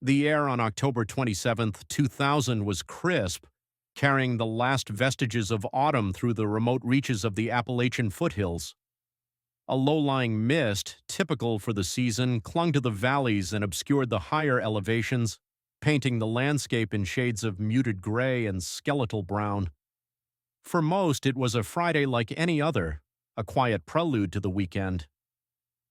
The air on October 27, 2000 was crisp, carrying the last vestiges of autumn through the remote reaches of the Appalachian foothills. A low-lying mist, typical for the season, clung to the valleys and obscured the higher elevations, painting the landscape in shades of muted gray and skeletal brown. For most, it was a Friday like any other, a quiet prelude to the weekend.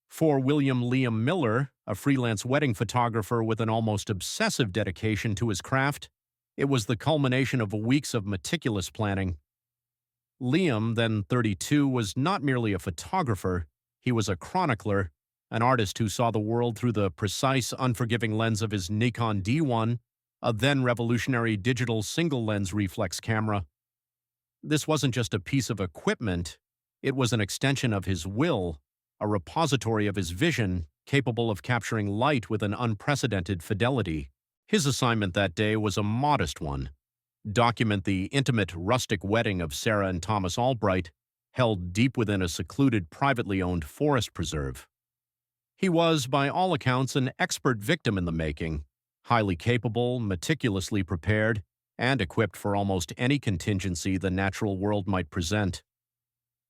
For William Liam Miller, a freelance wedding photographer with an almost obsessive dedication to his craft, it was the culmination of weeks of meticulous planning. Liam, then 32, was not merely a photographer, he was a chronicler, an artist who saw the world through the precise, unforgiving lens of his Nikon D1, a then revolutionary digital single-lens reflex camera. This wasn't just a piece of equipment, it was an extension of his will, a repository of his vision, capable of capturing light with an unprecedented fidelity. His assignment that day was a modest one: document the intimate, rustic wedding of Sarah and Thomas Albright, held deep within a secluded, privately owned forest preserve. He was, by all accounts, an expert victim in the making, highly capable, meticulously prepared, and equipped for almost any contingency the natural world might present.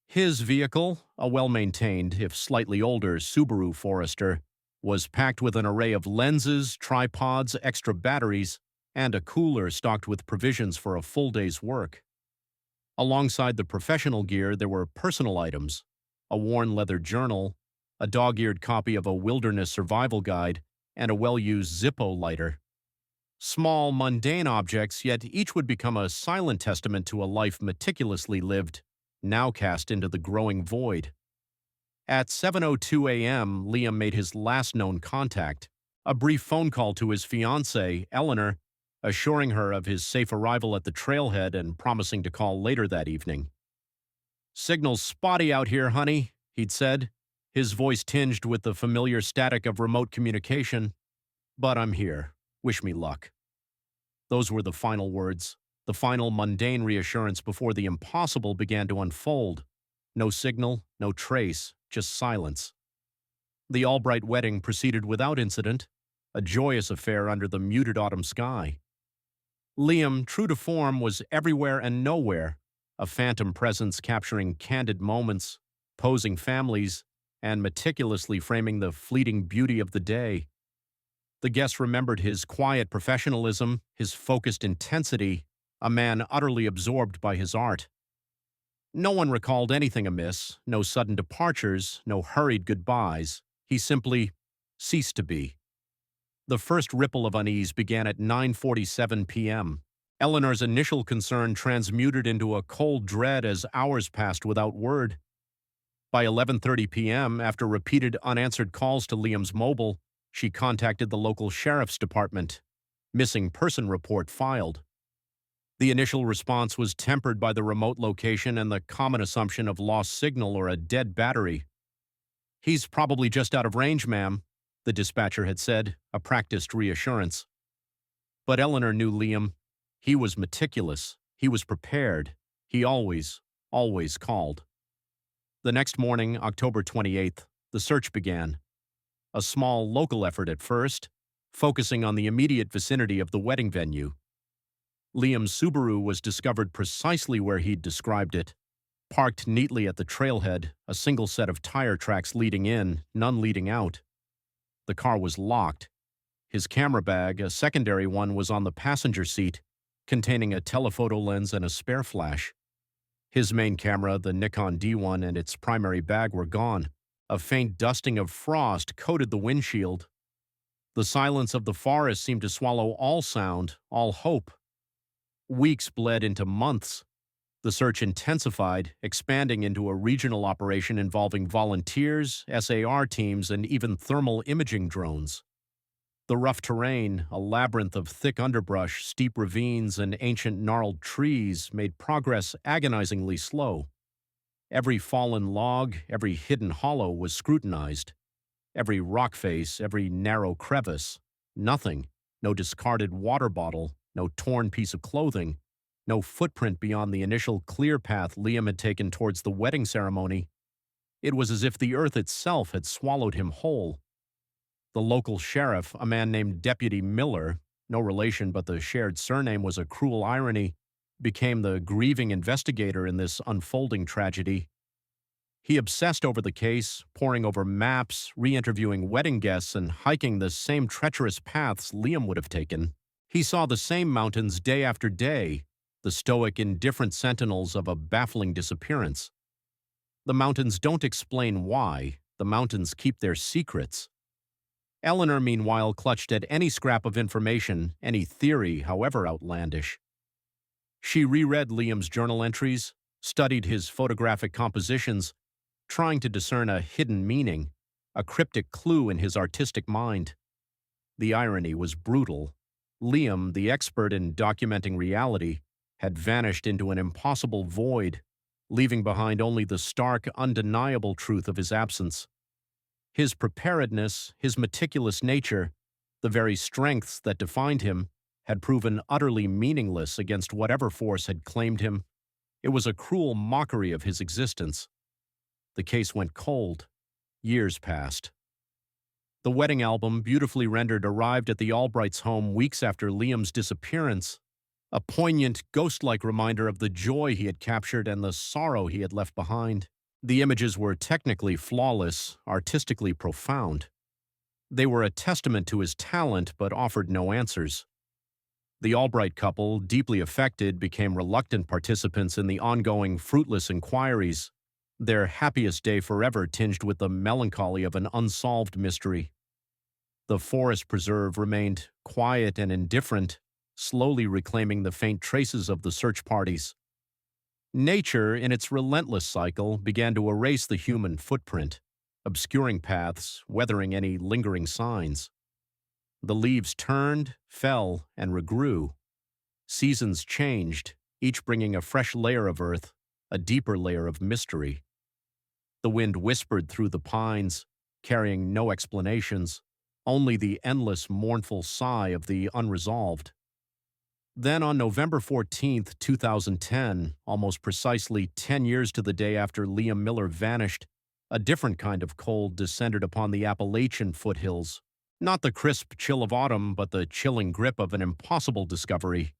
His vehicle, a well-maintained, if slightly older, Subaru Forester, was packed with an array of lenses, tripods, extra batteries, and a cooler stocked with provisions for a full day's work. Alongside the professional gear, there were personal items: a worn leather journal, a dog-eared copy of a wilderness survival guide, and a well-used Zippo lighter. Small, mundane objects, yet each would become a silent testament to a life meticulously lived, now cast into the growing void. At 7:02 a.m., Liam made his last known contact, a brief phone call to his fiancée, Eleanor, assuring her of his safe arrival at the trailhead and promising to call later that evening. "Signal's spotty out here, honey," he'd said, his voice tinged with the familiar static of remote communication. "But I'm here. Wish me luck." Those were the final words, the final mundane reassurance before the impossible began to unfold. No signal, no trace, just silence. The Albright wedding proceeded without incident, a joyous affair under the muted autumn sky. Liam, true to form, was everywhere and nowhere, a phantom presence capturing candid moments, posing families, and meticulously framing the fleeting beauty of the day. The guests remembered his quiet professionalism, his focused intensity, a man utterly absorbed by his art. No one recalled anything amiss, no sudden departures, no hurried goodbyes. He simply ceased to be. The first ripple of unease began at 9:47 p.m. Eleanor's initial concern transmuted into a cold dread as hours passed without word. By 11:30 p.m., after repeated unanswered calls to Liam's mobile, she contacted the local sheriff's department. Missing person report filed. The initial response was tempered by the remote location and the common assumption of lost signal or a dead battery. "He's probably just out of range, ma'am," the dispatcher had said, a practiced reassurance. But Eleanor knew Liam. He was meticulous. He was prepared. He always called. The next morning, October 28th, the search began. A small local effort at first, focusing on the immediate vicinity of the wedding venue. Liam's Subaru was discovered precisely where he'd described it, parked neatly at the trailhead, a single set of tire tracks leading in, none leading out. The car was locked. His camera bag, a secondary one, was on the passenger seat, containing a telephoto lens and a spare flash. His main camera, the Nikon D1, and its primary bag were gone. A faint dusting of frost coated the windshield. The silence of the forest seemed to swallow all sound, all hope. Weeks bled into months. The search intensified, expanding into a regional operation involving volunteers, SAR teams, and even thermal imaging drones. The rough terrain, a labyrinth of thick underbrush, steep ravines, and ancient gnarled trees, made progress agonizingly slow. Every fallen log, every hidden hollow was scrutinized. Every rock face, every narrow crevice. Nothing. No discarded water bottle, no torn piece of clothing, no footprint beyond the initial clear path Liam had taken towards the wedding ceremony. It was as if the earth itself had swallowed him whole. The local sheriff, a man named Deputy Miller, no relation but the shared surname was a cruel irony, became the grieving investigator in this unfolding tragedy. He obsessed over the case, poring over maps, re-interviewing wedding guests, and hiking the same treacherous paths Liam would have taken. He saw the same mountains day after day, the stoic, indifferent sentinels of a baffling disappearance. The mountains don't explain why. The mountains keep their secrets. Eleanor, meanwhile, clutched at any scrap of information, any theory, however outlandish. She reread Liam's journal entries, studied his photographic compositions, trying to discern a hidden meaning, a cryptic clue in his artistic mind. The irony was brutal. Liam, the expert in documenting reality, had vanished into an impossible void, leaving behind only the stark, undeniable truth of his absence. His preparedness, his meticulous nature, the very strengths that defined him, had proven utterly meaningless against whatever force had claimed him. It was a cruel mockery of his existence. The case went cold. Years passed. The wedding album, beautifully rendered, arrived at the Albrights' home weeks after Liam's disappearance, a poignant, ghost-like reminder of the joy he had captured and the sorrow he had left behind. The images were technically flawless, artistically profound. They were a testament to his talent, but offered no answers. The Albright couple, deeply affected, became reluctant participants in the ongoing, fruitless inquiries, their happiest day forever tinged with the melancholy of an unsolved mystery. The forest preserve remained quiet and indifferent, slowly reclaiming the faint traces of the search parties. Nature, in its relentless cycle, began to erase the human footprint, obscuring paths, weathering any lingering signs. The leaves turned, fell, and regrew. Seasons changed, each bringing a fresh layer of earth, a deeper layer of mystery. The wind whispered through the pines, carrying no explanations, only the endless, mournful sigh of the unresolved. Then on November 14, 2010, almost precisely 10 years to the day after Liam Miller vanished, a different kind of cold descended upon the Appalachian foothills. Not the crisp chill of autumn, but the chilling grip of an impossible discovery.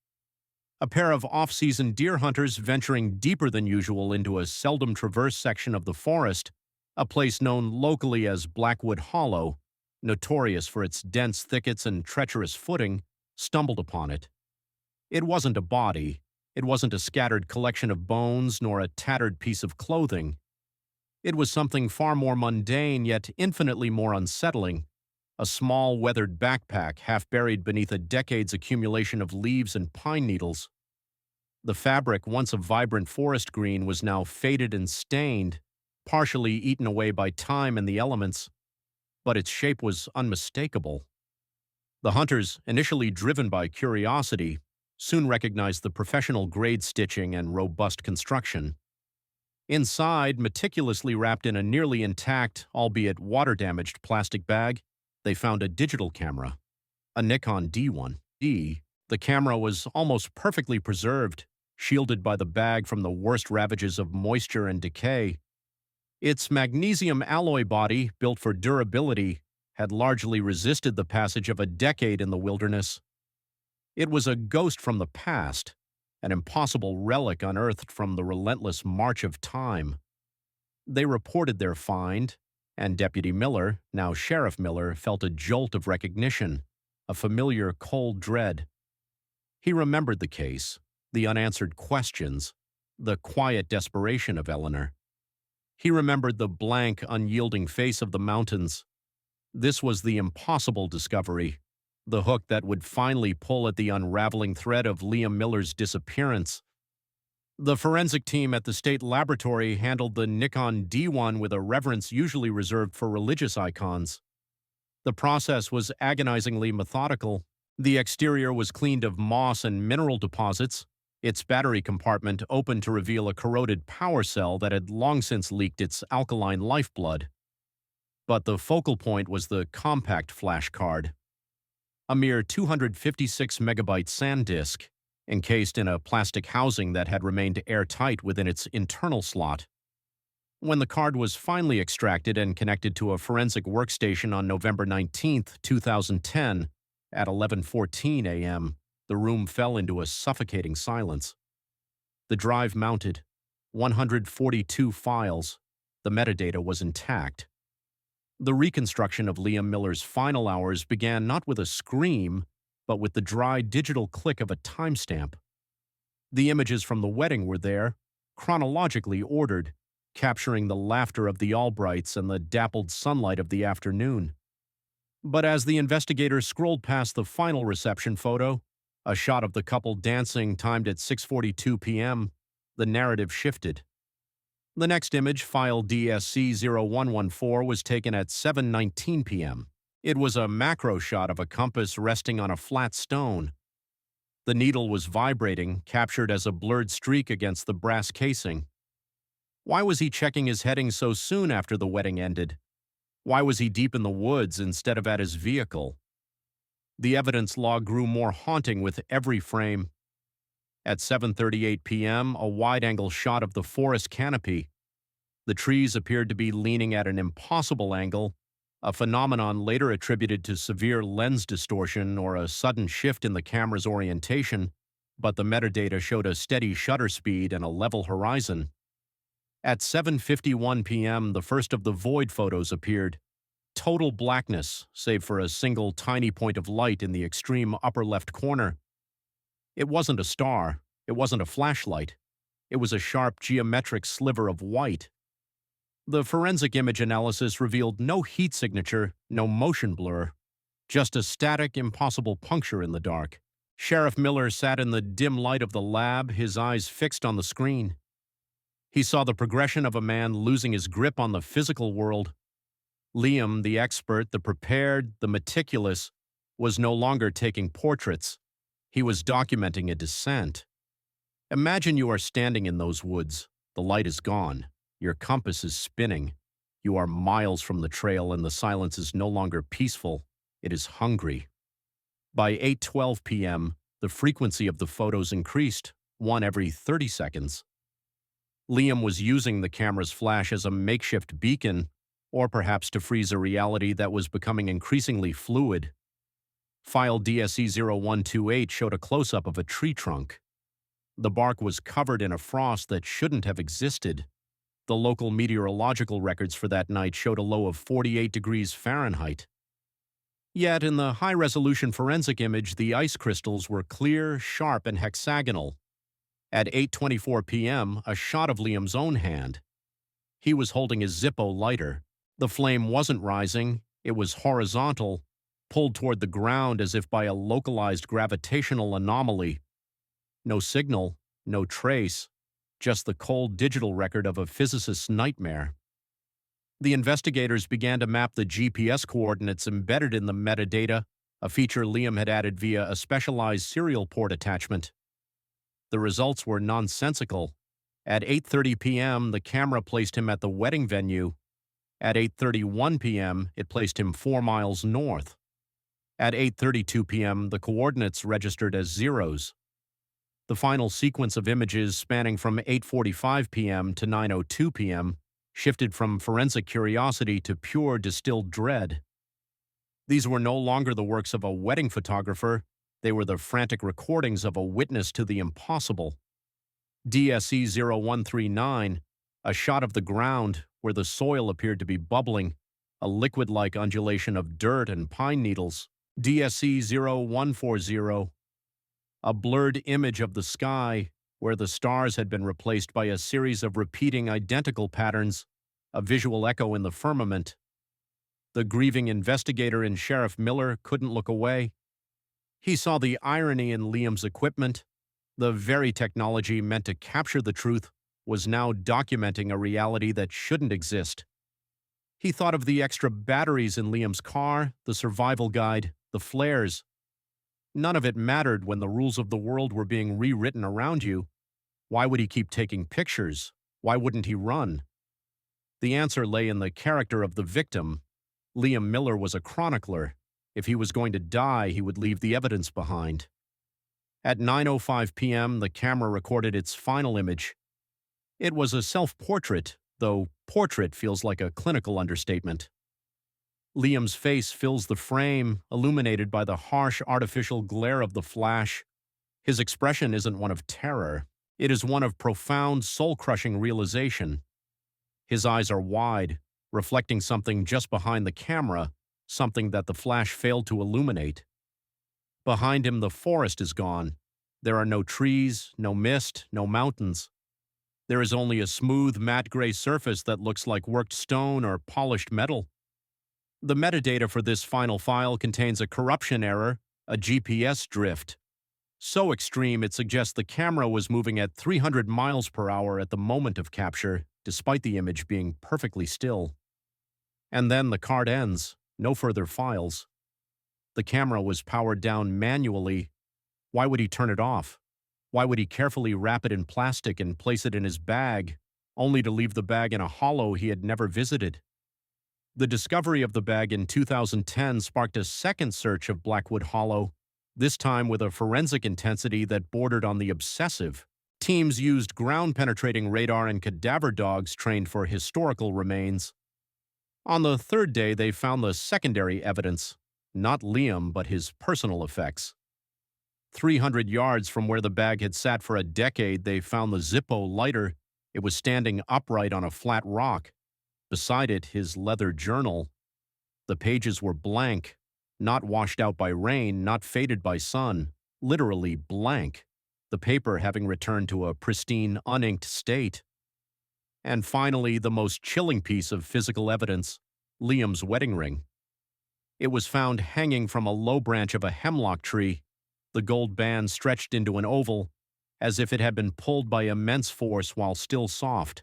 A pair of off-season deer hunters venturing deeper than usual into a seldom traversed section of the forest, a place known locally as Blackwood Hollow, notorious for its dense thickets and treacherous footing, stumbled upon it. It wasn't a body, it wasn't a scattered collection of bones nor a tattered piece of clothing. It was something far more mundane yet infinitely more unsettling, a small weathered backpack half buried beneath a decade's accumulation of leaves and pine needles. The fabric, once a vibrant forest green, was now faded and stained, partially eaten away by time and the elements, but its shape was unmistakable. The hunters, initially driven by curiosity, soon recognized the professional grade stitching and robust construction. Inside, meticulously wrapped in a nearly intact, albeit water-damaged plastic bag, they found a digital camera, a Nikon D1. The camera was almost perfectly preserved, shielded by the bag from the worst ravages of moisture and decay. Its magnesium alloy body, built for durability, had largely resisted the passage of a decade in the wilderness. It was a ghost from the past, an impossible relic unearthed from the relentless march of time. They reported their find, and Deputy Miller, now Sheriff Miller, felt a jolt of recognition, a familiar cold dread. He remembered the case, the unanswered questions, the quiet desperation of Eleanor. He remembered the blank, unyielding face of the mountains. This was the impossible discovery, the hook that would finally pull at the unraveling thread of Liam Miller's disappearance. The forensic team at the state laboratory handled the Nikon D1 with a reverence usually reserved for religious icons. The process was agonizingly methodical. The exterior was cleaned of moss and mineral deposits, its battery compartment opened to reveal a corroded power cell that had long since leaked its alkaline lifeblood. But the focal point was the compact flash card, a mere 256-megabyte SanDisk, encased in a plastic housing that had remained airtight within its internal slot. When the card was finally extracted and connected to a forensic workstation on November 19, 2010, at 11:14 a.m., the room fell into a suffocating silence. The drive mounted, 142 files. The metadata was intact. The reconstruction of Liam Miller's final hours began not with a scream, but with the dry digital click of a timestamp. The images from the wedding were there, chronologically ordered, capturing the laughter of the Albrights and the dappled sunlight of the afternoon. But as the investigators scrolled past the final reception photo, a shot of the couple dancing timed at 6:42 p.m., the narrative shifted. The next image, file DSC0114, was taken at 7:19 p.m. It was a macro shot of a compass resting on a flat stone. The needle was vibrating, captured as a blurred streak against the brass casing. Why was he checking his heading so soon after the wedding ended? Why was he deep in the woods instead of at his vehicle? The evidence log grew more haunting with every frame. At 7:38 p.m., a wide-angle shot of the forest canopy. The trees appeared to be leaning at an impossible angle, a phenomenon later attributed to severe lens distortion or a sudden shift in the camera's orientation, but the metadata showed a steady shutter speed and a level horizon. At 7:51 p.m., the first of the void photos appeared. Total blackness, save for a single tiny point of light in the extreme upper left corner. It wasn't a star. It wasn't a flashlight. It was a sharp geometric sliver of white. The forensic image analysis revealed no heat signature, no motion blur, just a static, impossible puncture in the dark. Sheriff Miller sat in the dim light of the lab, his eyes fixed on the screen. He saw the progression of a man losing his grip on the physical world. Liam, the expert, the prepared, the meticulous, was no longer taking portraits. He was documenting a descent. Imagine you are standing in those woods. The light is gone. Your compass is spinning. You are miles from the trail and the silence is no longer peaceful. It is hungry. By 8:12 p.m., the frequency of the photos increased, one every 30 seconds. Liam was using the camera's flash as a makeshift beacon, or perhaps to freeze a reality that was becoming increasingly fluid. File DSC0128 showed a close-up of a tree trunk. The bark was covered in a frost that shouldn't have existed. The local meteorological records for that night showed a low of 48 degrees Fahrenheit. Yet in the high-resolution forensic image, the ice crystals were clear, sharp, and hexagonal. At 8:24 p.m., a shot of Liam's own hand. He was holding his Zippo lighter. The flame wasn't rising, it was horizontal, pulled toward the ground as if by a localized gravitational anomaly. No signal, no trace, just the cold digital record of a physicist's nightmare. The investigators began to map the GPS coordinates embedded in the metadata, a feature Liam had added via a specialized serial port attachment. The results were nonsensical. At 8:30 p.m., the camera placed him at the wedding venue. At 8:31 p.m., it placed him 4 miles north. At 8:32 p.m., the coordinates registered as zeros. The final sequence of images spanning from 8:45 p.m. to 9:02 p.m. shifted from forensic curiosity to pure distilled dread. These were no longer the works of a wedding photographer. They were the frantic recordings of a witness to the impossible. DSC0139, a shot of the ground where the soil appeared to be bubbling, a liquid-like undulation of dirt and pine needles. DSC0140, a blurred image of the sky where the stars had been replaced by a series of repeating identical patterns, a visual echo in the firmament. The grieving investigator in Sheriff Miller couldn't look away. He saw the irony in Liam's equipment. The very technology meant to capture the truth was now documenting a reality that shouldn't exist. He thought of the extra batteries in Liam's car, the survival guide, the flares. None of it mattered when the rules of the world were being rewritten around you. Why would he keep taking pictures? Why wouldn't he run? The answer lay in the character of the victim. Liam Miller was a chronicler. If he was going to die, he would leave the evidence behind. At 9:05 p.m., the camera recorded its final image. It was a self-portrait, though Portrait feels like a clinical understatement. Liam's face fills the frame, illuminated by the harsh artificial glare of the flash. His expression isn't one of terror. It is one of profound, soul-crushing realization. His eyes are wide, reflecting something just behind the camera, something that the flash failed to illuminate. Behind him, the forest is gone. There are no trees, no mist, no mountains. There is only a smooth, matte gray surface that looks like worked stone or polished metal. The metadata for this final file contains a corruption error, a GPS drift. So extreme it suggests the camera was moving at 300 miles per hour at the moment of capture, despite the image being perfectly still. And then the card ends, no further files. The camera was powered down manually. Why would he turn it off? Why would he carefully wrap it in plastic and place it in his bag, only to leave the bag in a hollow he had never visited? The discovery of the bag in 2010 sparked a second search of Blackwood Hollow, this time with a forensic intensity that bordered on the obsessive. Teams used ground-penetrating radar and cadaver dogs trained for historical remains. On the third day, they found the secondary evidence, not Liam, but his personal effects. 300 yards from where the bag had sat for a decade, they found the Zippo lighter. It was standing upright on a flat rock. Beside it, his leather journal. The pages were blank, not washed out by rain, not faded by sun, literally blank, the paper having returned to a pristine, uninked state. And finally, the most chilling piece of physical evidence, Liam's wedding ring. It was found hanging from a low branch of a hemlock tree, the gold band stretched into an oval, as if it had been pulled by immense force while still soft.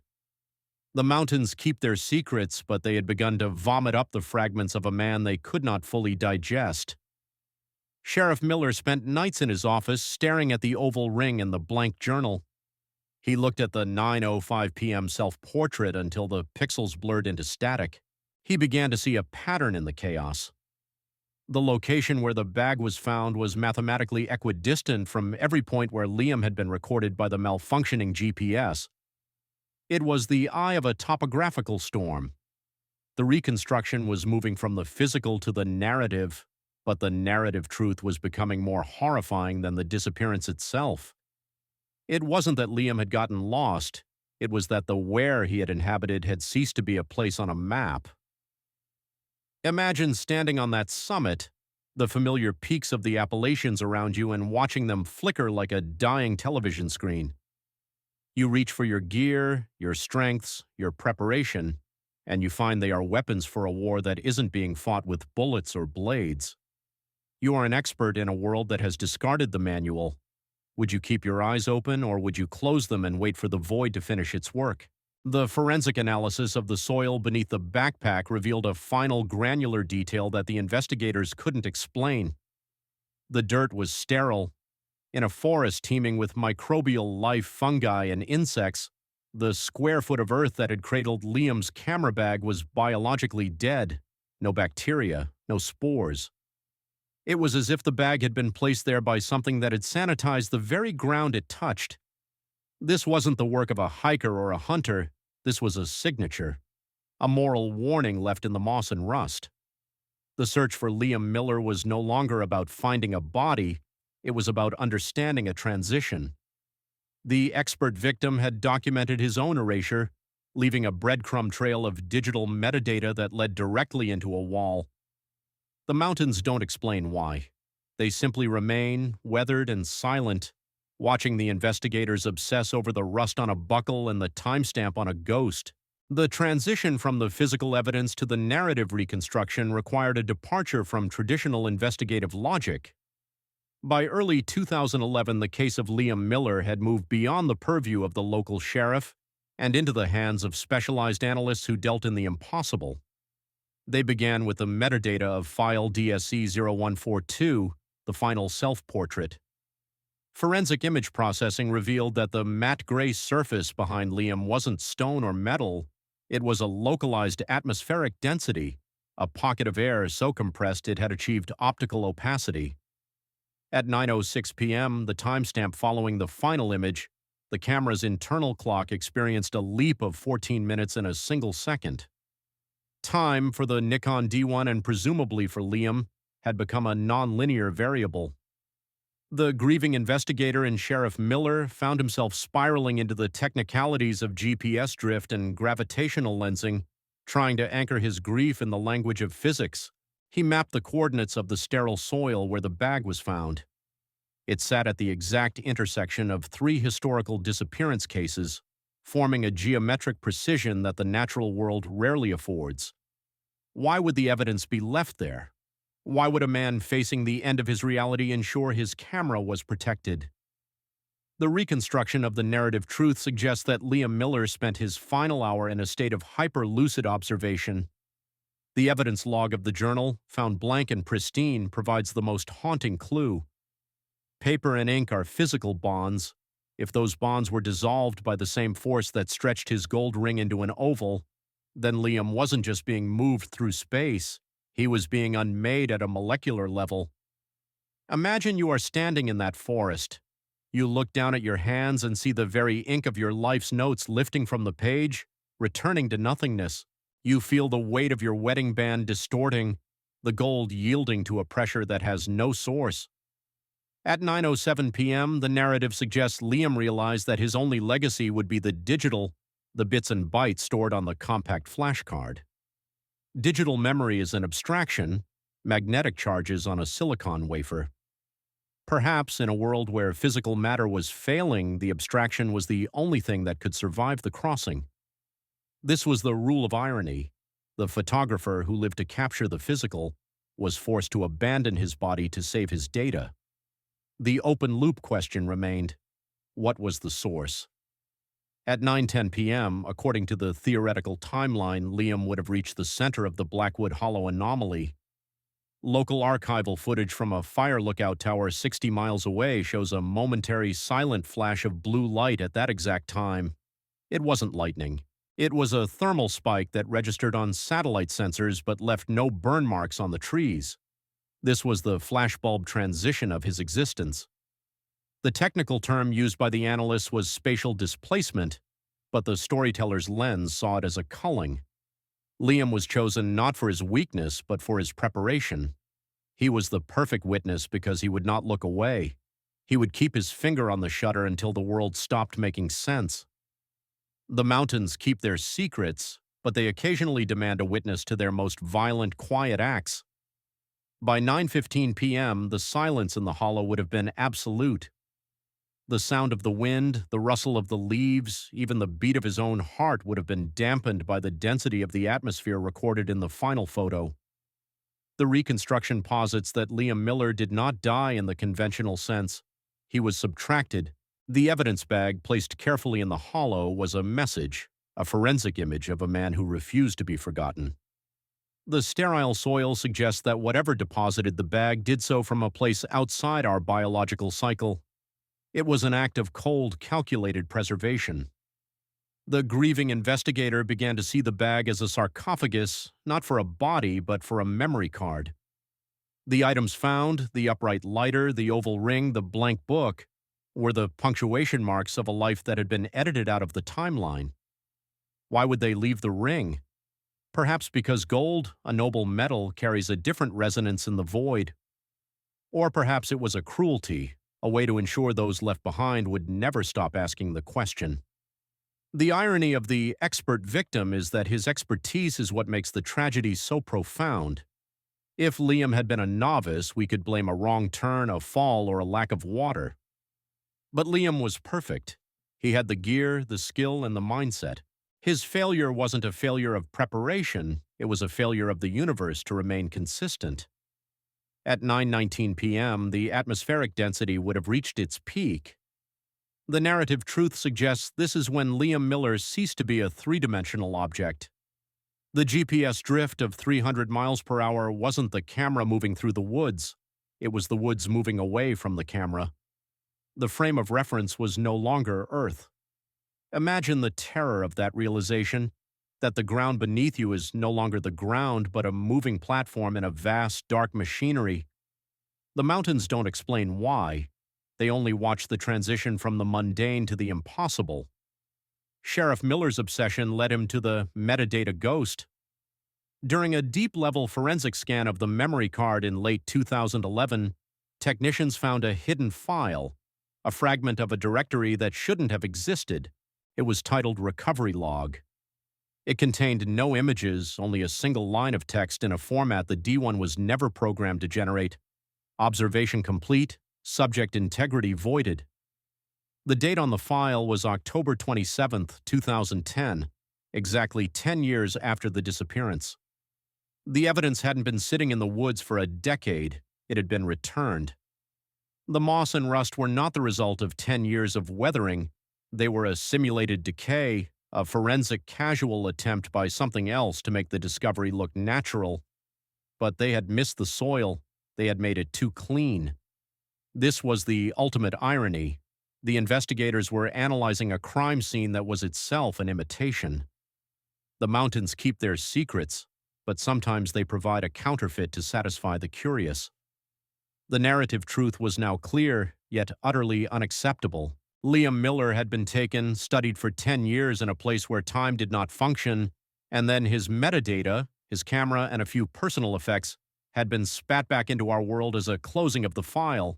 The mountains keep their secrets, but they had begun to vomit up the fragments of a man they could not fully digest. Sheriff Miller spent nights in his office staring at the oval ring and the blank journal. He looked at the 9:05 p.m. self-portrait until the pixels blurred into static. He began to see a pattern in the chaos. The location where the bag was found was mathematically equidistant from every point where Liam had been recorded by the malfunctioning GPS. It was the eye of a topographical storm. The reconstruction was moving from the physical to the narrative, but the narrative truth was becoming more horrifying than the disappearance itself. It wasn't that Liam had gotten lost, it was that the where he had inhabited had ceased to be a place on a map. Imagine standing on that summit, the familiar peaks of the Appalachians around you, and watching them flicker like a dying television screen. You reach for your gear, your strengths, your preparation, and you find they are weapons for a war that isn't being fought with bullets or blades. You are an expert in a world that has discarded the manual. Would you keep your eyes open, or would you close them and wait for the void to finish its work? The forensic analysis of the soil beneath the backpack revealed a final granular detail that the investigators couldn't explain. The dirt was sterile. In a forest teeming with microbial life, fungi, and insects, the square foot of earth that had cradled Liam's camera bag was biologically dead. No bacteria, no spores. It was as if the bag had been placed there by something that had sanitized the very ground it touched. This wasn't the work of a hiker or a hunter. This was a signature, a moral warning left in the moss and rust. The search for Liam Miller was no longer about finding a body. It was about understanding a transition. The expert victim had documented his own erasure, leaving a breadcrumb trail of digital metadata that led directly into a wall. The mountains don't explain why. They simply remain, weathered and silent, watching the investigators obsess over the rust on a buckle and the timestamp on a ghost. The transition from the physical evidence to the narrative reconstruction required a departure from traditional investigative logic. By early 2011, the case of Liam Miller had moved beyond the purview of the local sheriff and into the hands of specialized analysts who dealt in the impossible. They began with the metadata of file DSC 0142, the final self-portrait. Forensic image processing revealed that the matte gray surface behind Liam wasn't stone or metal. It was a localized atmospheric density, a pocket of air so compressed it had achieved optical opacity. At 9:06 p.m., the timestamp following the final image, The camera's internal clock experienced a leap of 14 minutes in a single second. Time for the Nikon D1 and presumably for Liam had become a nonlinear variable. The grieving investigator and Sheriff Miller found himself spiraling into the technicalities of GPS drift and gravitational lensing, trying to anchor his grief in the language of physics. He mapped the coordinates of the sterile soil where the bag was found. It sat at the exact intersection of 3 historical disappearance cases, forming a geometric precision that the natural world rarely affords. Why would the evidence be left there? Why would a man facing the end of his reality ensure his camera was protected? The reconstruction of the narrative truth suggests that Liam Miller spent his final hour in a state of hyper-lucid observation. The evidence log of the journal, found blank and pristine, provides the most haunting clue. Paper and ink are physical bonds. If those bonds were dissolved by the same force that stretched his gold ring into an oval, then Liam wasn't just being moved through space, he was being unmade at a molecular level. Imagine you are standing in that forest. You look down at your hands and see the very ink of your life's notes lifting from the page, returning to nothingness. You feel the weight of your wedding band distorting, the gold yielding to a pressure that has no source. At 9:07 p.m., the narrative suggests Liam realized that his only legacy would be the bits and bytes stored on the compact flash card. Digital memory is an abstraction, magnetic charges on a silicon wafer. Perhaps in a world where physical matter was failing, the abstraction was the only thing that could survive the crossing. This was the rule of irony. The photographer who lived to capture the physical was forced to abandon his body to save his data. The open-loop question remained: what was the source? At 9:10 p.m., according to the theoretical timeline, Liam would have reached the center of the Blackwood Hollow anomaly. Local archival footage from a fire lookout tower 60 miles away shows a momentary silent flash of blue light at that exact time. It wasn't lightning. It was a thermal spike that registered on satellite sensors but left no burn marks on the trees. This was the flashbulb transition of his existence. The technical term used by the analysts was spatial displacement, but the storyteller's lens saw it as a culling. Liam was chosen not for his weakness, but for his preparation. He was the perfect witness because he would not look away. He would keep his finger on the shutter until the world stopped making sense. The mountains keep their secrets, but they occasionally demand a witness to their most violent, quiet acts. By 9:15 p.m., the silence in the hollow would have been absolute. The sound of the wind, the rustle of the leaves, even the beat of his own heart would have been dampened by the density of the atmosphere recorded in the final photo. The reconstruction posits that Liam Miller did not die in the conventional sense. He was subtracted. The evidence bag placed carefully in the hollow was a message, a forensic image of a man who refused to be forgotten. The sterile soil suggests that whatever deposited the bag did so from a place outside our biological cycle. It was an act of cold, calculated preservation. The grieving investigator began to see the bag as a sarcophagus, not for a body, but for a memory card. The items found, the upright lighter, the oval ring, the blank book, were the punctuation marks of a life that had been edited out of the timeline. Why would they leave the ring? Perhaps because gold, a noble metal, carries a different resonance in the void. Or perhaps it was a cruelty, a way to ensure those left behind would never stop asking the question. The irony of the expert victim is that his expertise is what makes the tragedy so profound. If Liam had been a novice, we could blame a wrong turn, a fall, or a lack of water. But Liam was perfect. He had the gear, the skill, and the mindset. His failure wasn't a failure of preparation, it was a failure of the universe to remain consistent. At 9:19 p.m., the atmospheric density would have reached its peak. The narrative truth suggests this is when Liam Miller ceased to be a three-dimensional object. The GPS drift of 300 miles per hour wasn't the camera moving through the woods. It was the woods moving away from the camera. The frame of reference was no longer Earth. Imagine the terror of that realization, that the ground beneath you is no longer the ground but a moving platform in a vast, dark machinery. The mountains don't explain why. They only watched the transition from the mundane to the impossible. Sheriff Miller's obsession led him to the metadata ghost. During a deep-level forensic scan of the memory card in late 2011, technicians found a hidden file, a fragment of a directory that shouldn't have existed. It was titled Recovery Log. It contained no images, only a single line of text in a format the D1 was never programmed to generate. Observation complete, subject integrity voided. The date on the file was October 27, 2010, exactly 10 years after the disappearance. The evidence hadn't been sitting in the woods for a decade. It had been returned. The moss and rust were not the result of 10 years of weathering. They were a simulated decay, a forensic casual attempt by something else to make the discovery look natural. But they had missed the soil. They had made it too clean. This was the ultimate irony. The investigators were analyzing a crime scene that was itself an imitation. The mountains keep their secrets, but sometimes they provide a counterfeit to satisfy the curious. The narrative truth was now clear, yet utterly unacceptable. Liam Miller had been taken, studied for 10 years in a place where time did not function, and then his metadata, his camera, and a few personal effects had been spat back into our world as a closing of the file.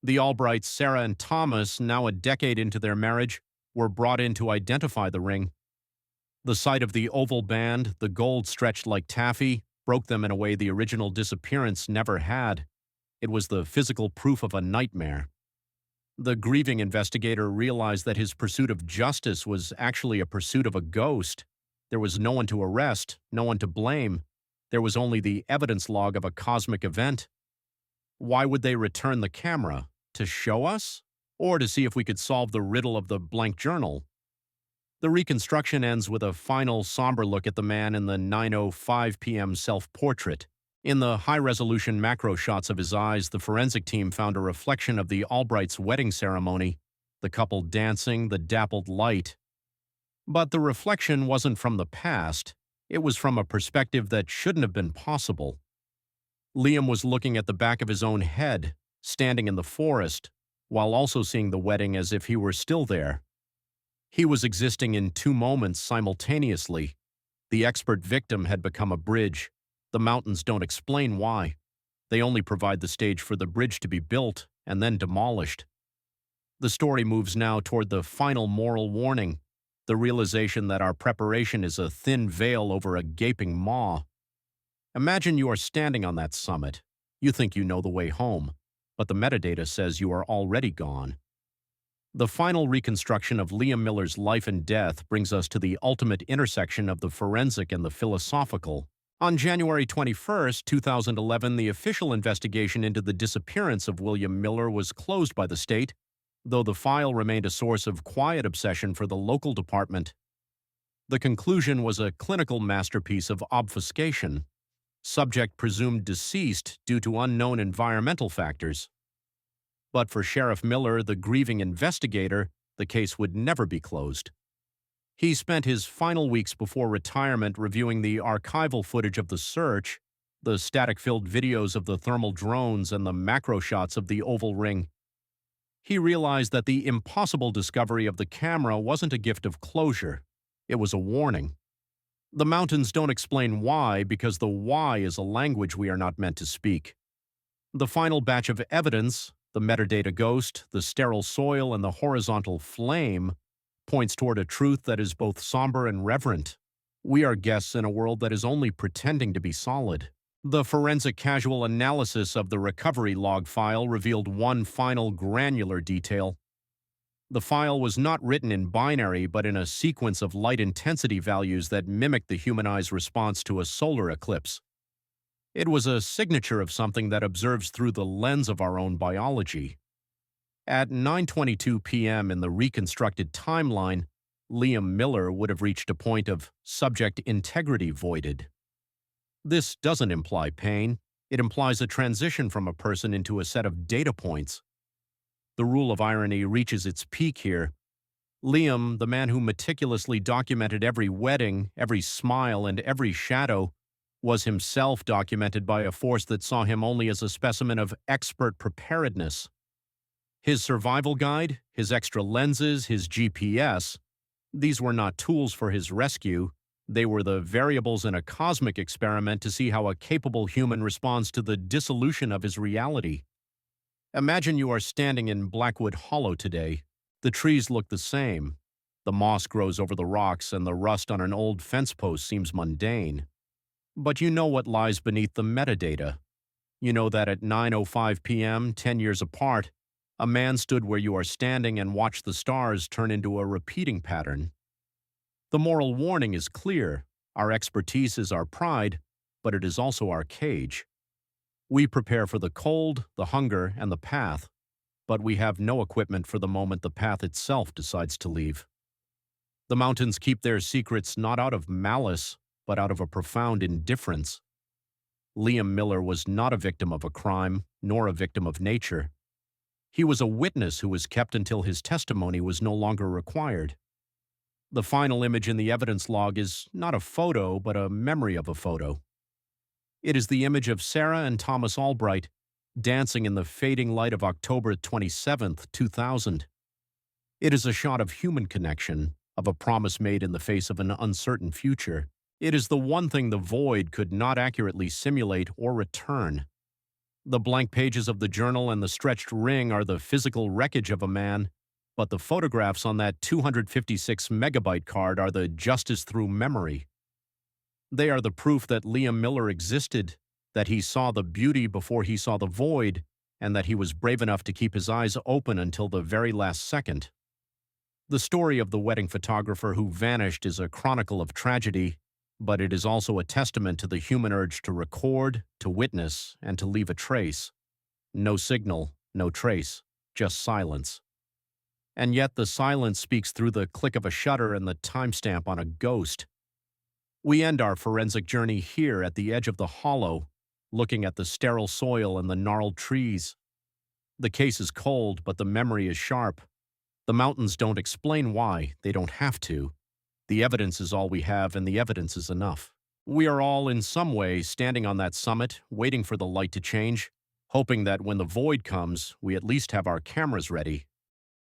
The Albrights, Sarah and Thomas, now a decade into their marriage, were brought in to identify the ring. The sight of the oval band, the gold stretched like taffy, broke them in a way the original disappearance never had. It was the physical proof of a nightmare. The grieving investigator realized that his pursuit of justice was actually a pursuit of a ghost. There was no one to arrest, no one to blame. There was only the evidence log of a cosmic event. Why would they return the camera? To show us? Or to see if we could solve the riddle of the blank journal? The reconstruction ends with a final somber look at the man in the 9:05 p.m. self-portrait. In the high-resolution macro shots of his eyes, the forensic team found a reflection of the Albrights' wedding ceremony, the couple dancing, the dappled light. But the reflection wasn't from the past. It was from a perspective that shouldn't have been possible. Liam was looking at the back of his own head, standing in the forest, while also seeing the wedding as if he were still there. He was existing in two moments simultaneously. The expert victim had become a bridge. The mountains don't explain why. They only provide the stage for the bridge to be built and then demolished. The story moves now toward the final moral warning, the realization that our preparation is a thin veil over a gaping maw. Imagine you are standing on that summit. You think you know the way home, but the metadata says you are already gone. The final reconstruction of Liam Miller's life and death brings us to the ultimate intersection of the forensic and the philosophical. On January 21, 2011, the official investigation into the disappearance of William Miller was closed by the state, though the file remained a source of quiet obsession for the local department. The conclusion was a clinical masterpiece of obfuscation. Subject presumed deceased due to unknown environmental factors. But for Sheriff Miller, the grieving investigator, the case would never be closed. He spent his final weeks before retirement reviewing the archival footage of the search, the static-filled videos of the thermal drones, and the macro shots of the oval ring. He realized that the impossible discovery of the camera wasn't a gift of closure. It was a warning. The mountains don't explain why, because the why is a language we are not meant to speak. The final batch of evidence, the metadata ghost, the sterile soil, and the horizontal flame, points toward a truth that is both somber and reverent. We are guests in a world that is only pretending to be solid. The forensic casual analysis of the recovery log file revealed one final granular detail. The file was not written in binary, but in a sequence of light intensity values that mimicked the human eye's response to a solar eclipse. It was a signature of something that observes through the lens of our own biology. At 9:22 p.m. in the reconstructed timeline, Liam Miller would have reached a point of subject integrity voided. This doesn't imply pain. It implies a transition from a person into a set of data points. The rule of irony reaches its peak here. Liam, the man who meticulously documented every wedding, every smile, and every shadow, was himself documented by a force that saw him only as a specimen of expert preparedness. His survival guide, his extra lenses, his GPS, these were not tools for his rescue. They were the variables in a cosmic experiment to see how a capable human responds to the dissolution of his reality. Imagine you are standing in Blackwood Hollow today. The trees look the same. The moss grows over the rocks and the rust on an old fence post seems mundane. But you know what lies beneath the metadata. You know that at 9:05 p.m., 10 years apart, a man stood where you are standing and watched the stars turn into a repeating pattern. The moral warning is clear. Our expertise is our pride, but it is also our cage. We prepare for the cold, the hunger, and the path, but we have no equipment for the moment the path itself decides to leave. The mountains keep their secrets not out of malice, but out of a profound indifference. Liam Miller was not a victim of a crime, nor a victim of nature. He was a witness who was kept until his testimony was no longer required. The final image in the evidence log is not a photo, but a memory of a photo. It is the image of Sarah and Thomas Albright dancing in the fading light of October 27th, 2000. It is a shot of human connection, of a promise made in the face of an uncertain future. It is the one thing the void could not accurately simulate or return. The blank pages of the journal and the stretched ring are the physical wreckage of a man, but the photographs on that 256 megabyte card are the justice through memory. They are the proof that Liam Miller existed, that he saw the beauty before he saw the void, and that he was brave enough to keep his eyes open until the very last second. The story of the wedding photographer who vanished is a chronicle of tragedy, but it is also a testament to the human urge to record, to witness, and to leave a trace. No signal, no trace, just silence. And yet the silence speaks through the click of a shutter and the timestamp on a ghost. We end our forensic journey here at the edge of the hollow, looking at the sterile soil and the gnarled trees. The case is cold, but the memory is sharp. The mountains don't explain why, they don't have to. The evidence is all we have, and the evidence is enough. We are all, in some way, standing on that summit, waiting for the light to change, hoping that when the void comes, we at least have our cameras ready.